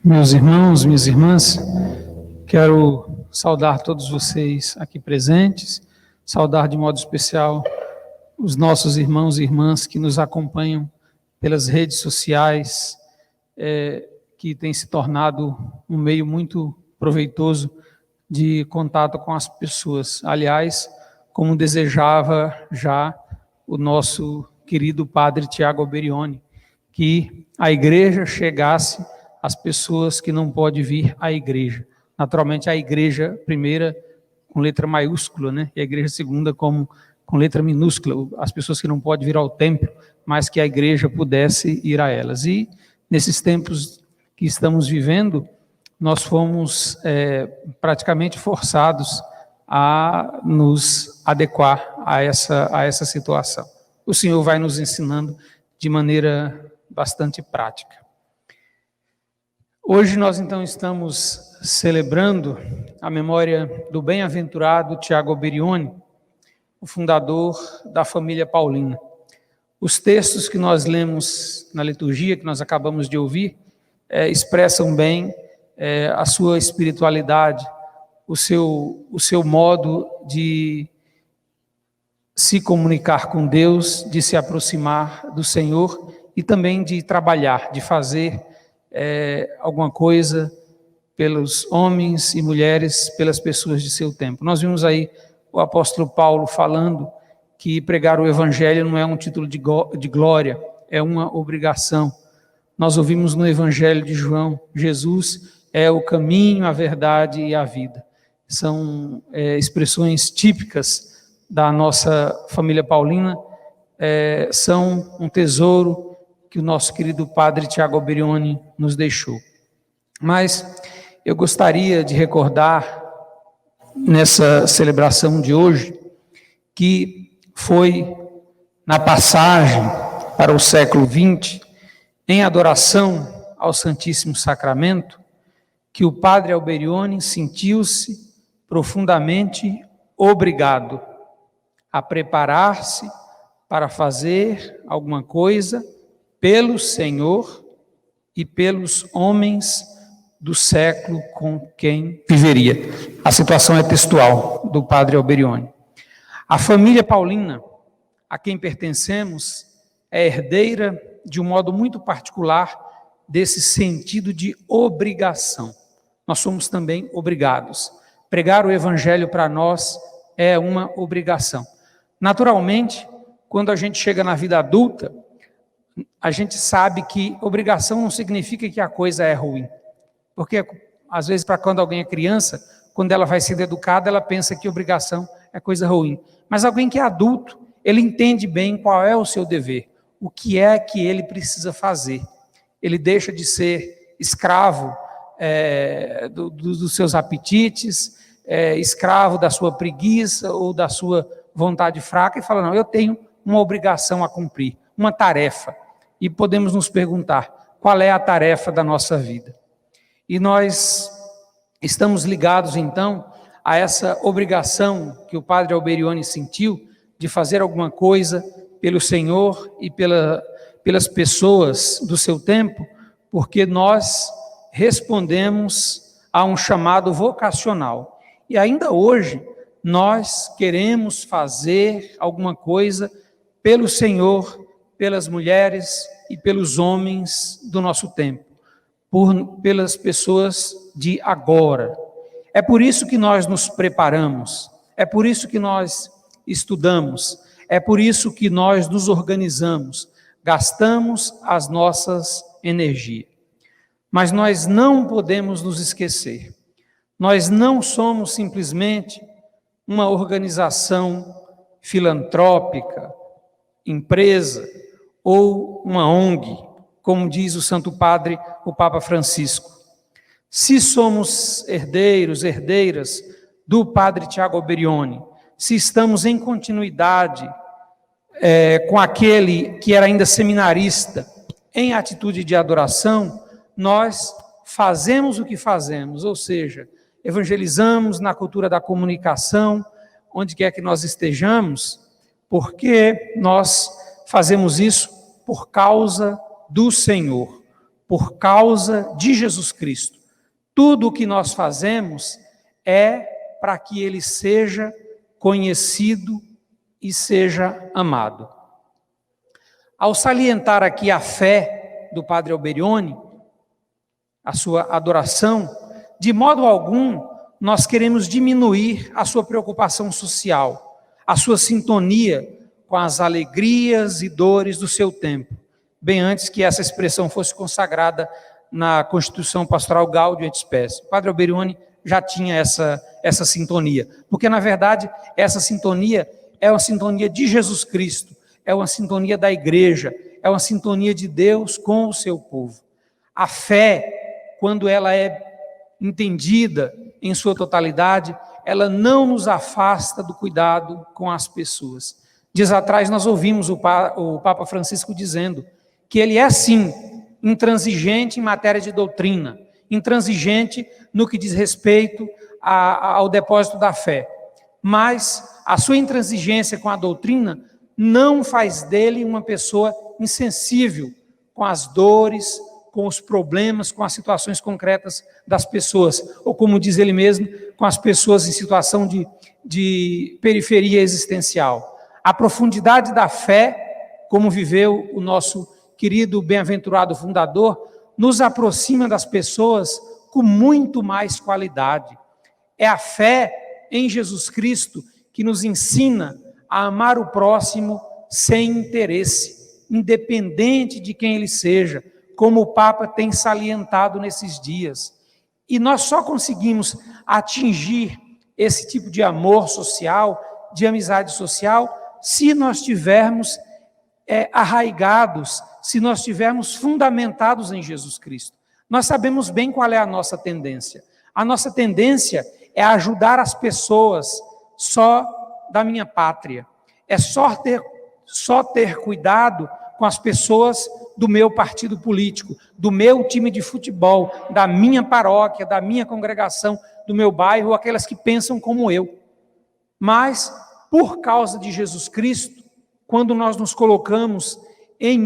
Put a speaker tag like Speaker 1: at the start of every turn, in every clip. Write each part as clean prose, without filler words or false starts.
Speaker 1: Meus irmãos, minhas irmãs, quero saudar todos vocês aqui presentes, saudar de modo especial os nossos irmãos e irmãs que nos acompanham pelas redes sociais, que tem se tornado um meio muito proveitoso de contato com as pessoas. Aliás, como desejava já o nosso querido padre Tiago Alberione, que a igreja chegasse às pessoas que não podem vir à igreja. Naturalmente, a igreja primeira com letra maiúscula, né? E a igreja segunda com letra minúscula, as pessoas que não podem vir ao templo, mas que a igreja pudesse ir a elas. E nesses tempos que estamos vivendo, nós fomos praticamente forçados a nos adequar a essa situação. O Senhor vai nos ensinando de maneira bastante prática. Hoje nós então estamos celebrando a memória do bem-aventurado Tiago Alberione, o fundador da família paulina. Os textos que nós lemos na liturgia, que nós acabamos de ouvir, expressam bem a sua espiritualidade, o seu modo de se comunicar com Deus, de se aproximar do Senhor e também de trabalhar, de fazer alguma coisa pelos homens e mulheres, pelas pessoas de seu tempo. Nós vimos aí o apóstolo Paulo falando que pregar o evangelho não é um título de glória, é uma obrigação. Nós ouvimos no evangelho de João, Jesus é o caminho, a verdade e a vida. São expressões típicas da nossa família paulina, são um tesouro que o nosso querido padre Tiago Alberione nos deixou. Mas eu gostaria de recordar, nessa celebração de hoje, que foi na passagem para o século XX, em adoração ao Santíssimo Sacramento, que o padre Alberione sentiu-se profundamente obrigado a preparar-se para fazer alguma coisa pelo Senhor e pelos homens do século com quem viveria. A situação é textual do padre Alberione. A família paulina, a quem pertencemos, é herdeira de um modo muito particular desse sentido de obrigação. Nós somos também obrigados. Pregar o evangelho para nós é uma obrigação. Naturalmente, quando a gente chega na vida adulta, a gente sabe que obrigação não significa que a coisa é ruim. Porque, às vezes, para quando alguém é criança, quando ela vai sendo educada, ela pensa que obrigação é coisa ruim. Mas alguém que é adulto, ele entende bem qual é o seu dever, o que é que ele precisa fazer. Ele deixa de ser escravo dos seus apetites, escravo da sua preguiça ou da sua vontade fraca e fala, não, eu tenho uma obrigação a cumprir, uma tarefa. E podemos nos perguntar, qual é a tarefa da nossa vida? E nós estamos ligados, então, a essa obrigação que o padre Alberione sentiu de fazer alguma coisa pelo Senhor e pelas pessoas do seu tempo, porque nós respondemos a um chamado vocacional. E ainda hoje, nós queremos fazer alguma coisa pelo Senhor, pelas mulheres e pelos homens do nosso tempo, pelas pessoas de agora. É por isso que nós nos preparamos, é por isso que nós estudamos, é por isso que nós nos organizamos, gastamos as nossas energias. Mas nós não podemos nos esquecer, nós não somos simplesmente uma organização filantrópica, empresa ou uma ONG, como diz o Santo Padre, o Papa Francisco. Se somos herdeiras do padre Tiago Alberione, se estamos em continuidade com aquele que era ainda seminarista, em atitude de adoração, nós fazemos o que fazemos, ou seja, evangelizamos na cultura da comunicação, onde quer que nós estejamos, porque nós fazemos isso por causa do Senhor, por causa de Jesus Cristo. Tudo o que nós fazemos é para que ele seja conhecido e seja amado. Ao salientar aqui a fé do Padre Alberione, a sua adoração, de modo algum nós queremos diminuir a sua preocupação social, a sua sintonia com as alegrias e dores do seu tempo, bem antes que essa expressão fosse consagrada na Constituição Pastoral Gaudium et Spes. O Padre Alberione já tinha essa sintonia, porque na verdade essa sintonia é uma sintonia de Jesus Cristo, é uma sintonia da igreja, é uma sintonia de Deus com o seu povo. A fé, quando ela é entendida em sua totalidade, ela não nos afasta do cuidado com as pessoas. Dias atrás nós ouvimos o Papa Francisco dizendo que ele é sim intransigente em matéria de doutrina, intransigente no que diz respeito ao depósito da fé, mas a sua intransigência com a doutrina não faz dele uma pessoa insensível com as dores, com os problemas, com as situações concretas das pessoas, ou como diz ele mesmo, com as pessoas em situação de periferia existencial. A profundidade da fé, como viveu o nosso querido bem-aventurado fundador, nos aproxima das pessoas com muito mais qualidade. É a fé em Jesus Cristo que nos ensina a amar o próximo sem interesse, independente de quem ele seja, como o Papa tem salientado nesses dias. E nós só conseguimos atingir esse tipo de amor social, de amizade social, se nós tivermos arraigados, se nós tivermos fundamentados em Jesus Cristo. Nós sabemos bem qual é a nossa tendência. A nossa tendência é ajudar as pessoas só da minha pátria. É só ter cuidado com as pessoas do meu partido político, do meu time de futebol, da minha paróquia, da minha congregação, do meu bairro, aquelas que pensam como eu. Mas, por causa de Jesus Cristo, quando nós nos colocamos em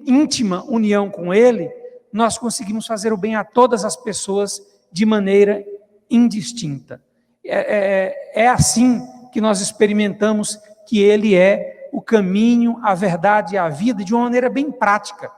Speaker 1: íntima união com Ele, nós conseguimos fazer o bem a todas as pessoas de maneira indistinta. É assim que nós experimentamos que Ele é o caminho, a verdade e a vida, de uma maneira bem prática.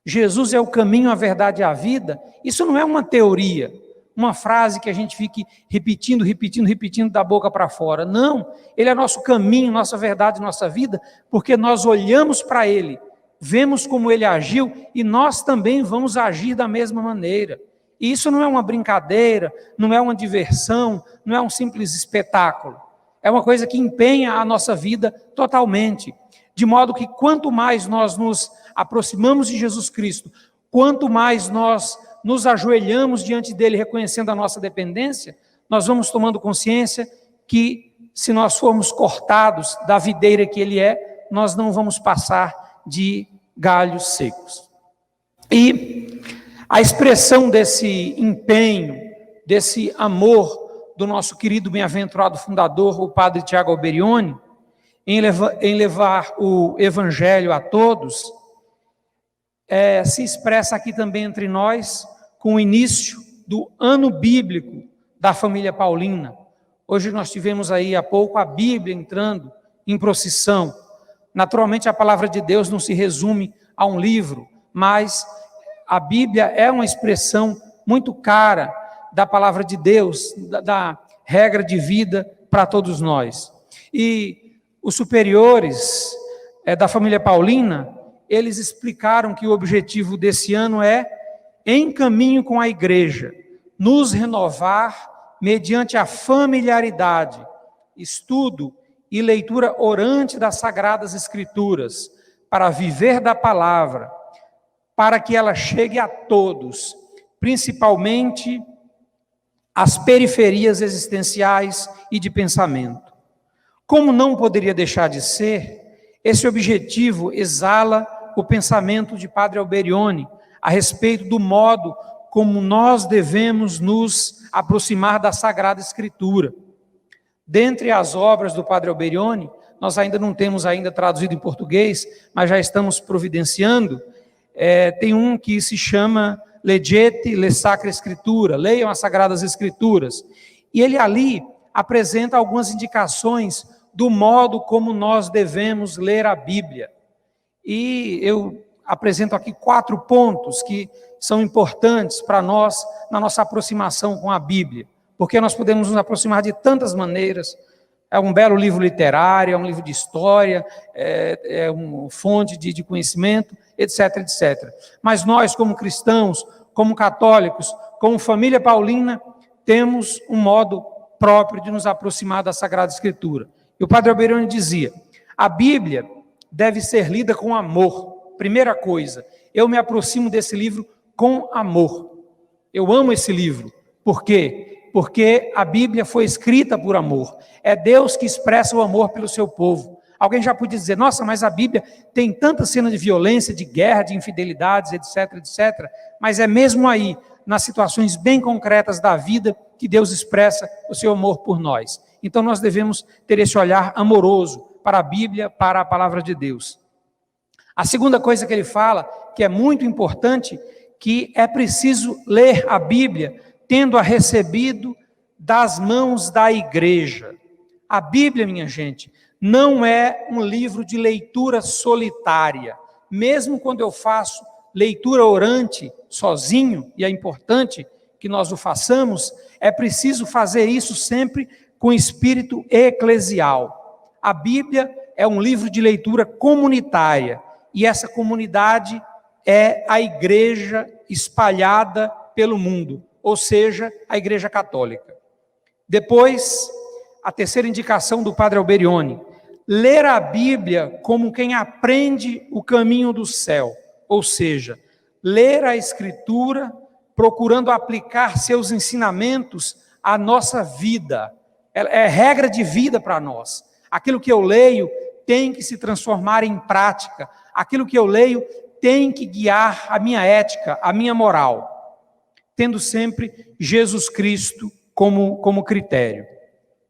Speaker 1: Jesus é o caminho, a verdade e a vida. Isso não é uma teoria, uma frase que a gente fique repetindo da boca para fora. Não, Ele é nosso caminho, nossa verdade, nossa vida, porque nós olhamos para Ele, vemos como Ele agiu e nós também vamos agir da mesma maneira. E isso não é uma brincadeira, não é uma diversão, não é um simples espetáculo. É uma coisa que empenha a nossa vida totalmente. De modo que quanto mais nós nos aproximamos de Jesus Cristo, quanto mais nós nos ajoelhamos diante dele, reconhecendo a nossa dependência, nós vamos tomando consciência que, se nós formos cortados da videira que ele é, nós não vamos passar de galhos secos. E a expressão desse empenho, desse amor do nosso querido bem-aventurado fundador, o Padre Tiago Alberione, em levar o Evangelho a todos, se expressa aqui também entre nós com o início do ano bíblico da família Paulina. Hoje nós tivemos aí há pouco a Bíblia entrando em procissão. Naturalmente a palavra de Deus não se resume a um livro, mas a Bíblia é uma expressão muito cara da palavra de Deus, da regra de vida para todos nós. E os superiores da família Paulina, eles explicaram que o objetivo desse ano é, em caminho com a igreja, nos renovar mediante a familiaridade, estudo e leitura orante das Sagradas Escrituras, para viver da palavra, para que ela chegue a todos, principalmente as periferias existenciais e de pensamento. Como não poderia deixar de ser, esse objetivo exala o pensamento de Padre Alberione a respeito do modo como nós devemos nos aproximar da Sagrada Escritura. Dentre as obras do Padre Alberione, nós ainda não temos traduzido em português, mas já estamos providenciando, Tem um que se chama Legete le Sacra Escritura, leiam as Sagradas Escrituras. E ele ali apresenta algumas indicações do modo como nós devemos ler a Bíblia. E eu apresento aqui 4 pontos que são importantes para nós na nossa aproximação com a Bíblia, porque nós podemos nos aproximar de tantas maneiras. É um belo livro literário, é um livro de história, é uma fonte de conhecimento, etc, etc. Mas nós, como cristãos, como católicos, como família paulina, temos um modo próprio de nos aproximar da Sagrada Escritura. E o Padre Alberione dizia, a Bíblia deve ser lida com amor. Primeira coisa, eu me aproximo desse livro com amor. Eu amo esse livro. Por quê? Porque a Bíblia foi escrita por amor. É Deus que expressa o amor pelo seu povo. Alguém já podia dizer, nossa, mas a Bíblia tem tanta cena de violência, de guerra, de infidelidades, etc, etc. Mas é mesmo aí, nas situações bem concretas da vida, que Deus expressa o seu amor por nós. Então nós devemos ter esse olhar amoroso para a Bíblia, para a palavra de Deus. A segunda coisa que ele fala, que é muito importante, que é preciso ler a Bíblia tendo-a recebido das mãos da igreja. A Bíblia, minha gente, não é um livro de leitura solitária. Mesmo quando eu faço leitura orante sozinho, e é importante que nós o façamos, é preciso fazer isso sempre com espírito eclesial. A Bíblia é um livro de leitura comunitária, e essa comunidade é a igreja espalhada pelo mundo, ou seja, a Igreja Católica. Depois, a terceira indicação do Padre Alberione, ler a Bíblia como quem aprende o caminho do céu, ou seja, ler a Escritura procurando aplicar seus ensinamentos à nossa vida. É regra de vida para nós. Aquilo que eu leio tem que se transformar em prática. Aquilo que eu leio tem que guiar a minha ética, a minha moral, tendo sempre Jesus Cristo como critério.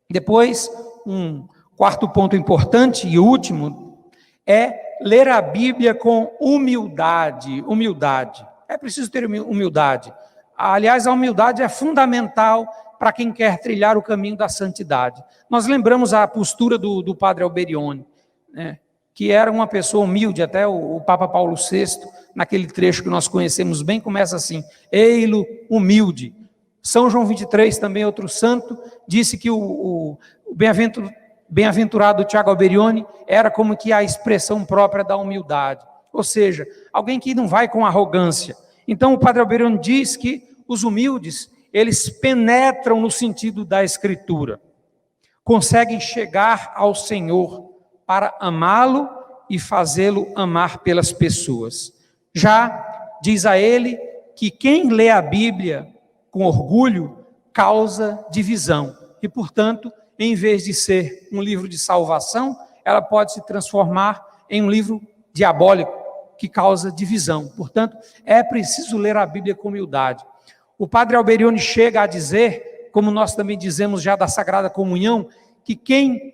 Speaker 1: Depois, um quarto ponto importante e último é ler a Bíblia com humildade. Humildade. É preciso ter humildade. Aliás, a humildade é fundamental para quem quer trilhar o caminho da santidade. Nós lembramos a postura do Padre Alberione, né, que era uma pessoa humilde, até o Papa Paulo VI, naquele trecho que nós conhecemos bem, começa assim, ei-lo humilde. São João 23, também outro santo, disse que o bem-aventurado Tiago Alberione era como que a expressão própria da humildade, ou seja, alguém que não vai com arrogância. Então o Padre Alberione diz que os humildes, eles penetram no sentido da Escritura, conseguem chegar ao Senhor para amá-lo e fazê-lo amar pelas pessoas. Já diz a ele que quem lê a Bíblia com orgulho causa divisão e, portanto, em vez de ser um livro de salvação, ela pode se transformar em um livro diabólico que causa divisão. Portanto, é preciso ler a Bíblia com humildade. O Padre Alberione chega a dizer, como nós também dizemos já da Sagrada Comunhão, que quem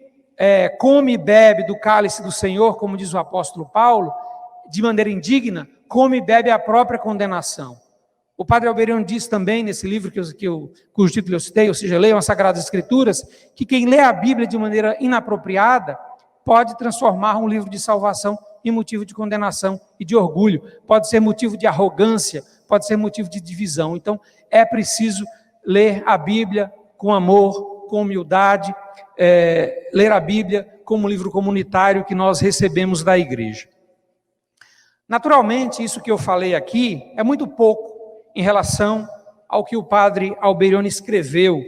Speaker 1: come e bebe do cálice do Senhor, como diz o apóstolo Paulo, de maneira indigna, come e bebe a própria condenação. O Padre Alberione diz também, nesse livro cujo título eu citei, ou seja, leiam as Sagradas Escrituras, que quem lê a Bíblia de maneira inapropriada pode transformar um livro de salvação em motivo de condenação e de orgulho, pode ser motivo de arrogância, pode ser motivo de divisão. Então, é preciso ler a Bíblia com amor, com humildade, ler a Bíblia como um livro comunitário que nós recebemos da igreja. Naturalmente, isso que eu falei aqui é muito pouco em relação ao que o Padre Alberione escreveu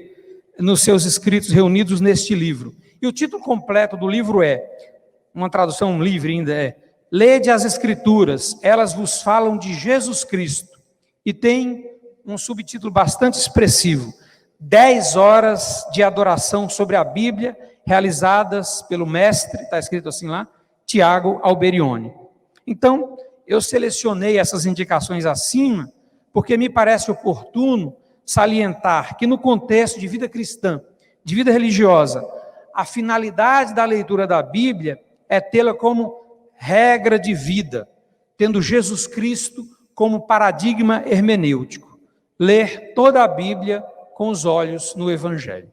Speaker 1: nos seus escritos reunidos neste livro. E o título completo do livro uma tradução livre ainda, Lede as Escrituras, elas vos falam de Jesus Cristo. E tem um subtítulo bastante expressivo, 10 horas de adoração sobre a Bíblia, realizadas pelo mestre, está escrito assim lá, Tiago Alberione. Então, eu selecionei essas indicações acima, porque me parece oportuno salientar que no contexto de vida cristã, de vida religiosa, a finalidade da leitura da Bíblia é tê-la como regra de vida, tendo Jesus Cristo como paradigma hermenêutico. Ler toda a Bíblia com os olhos no Evangelho.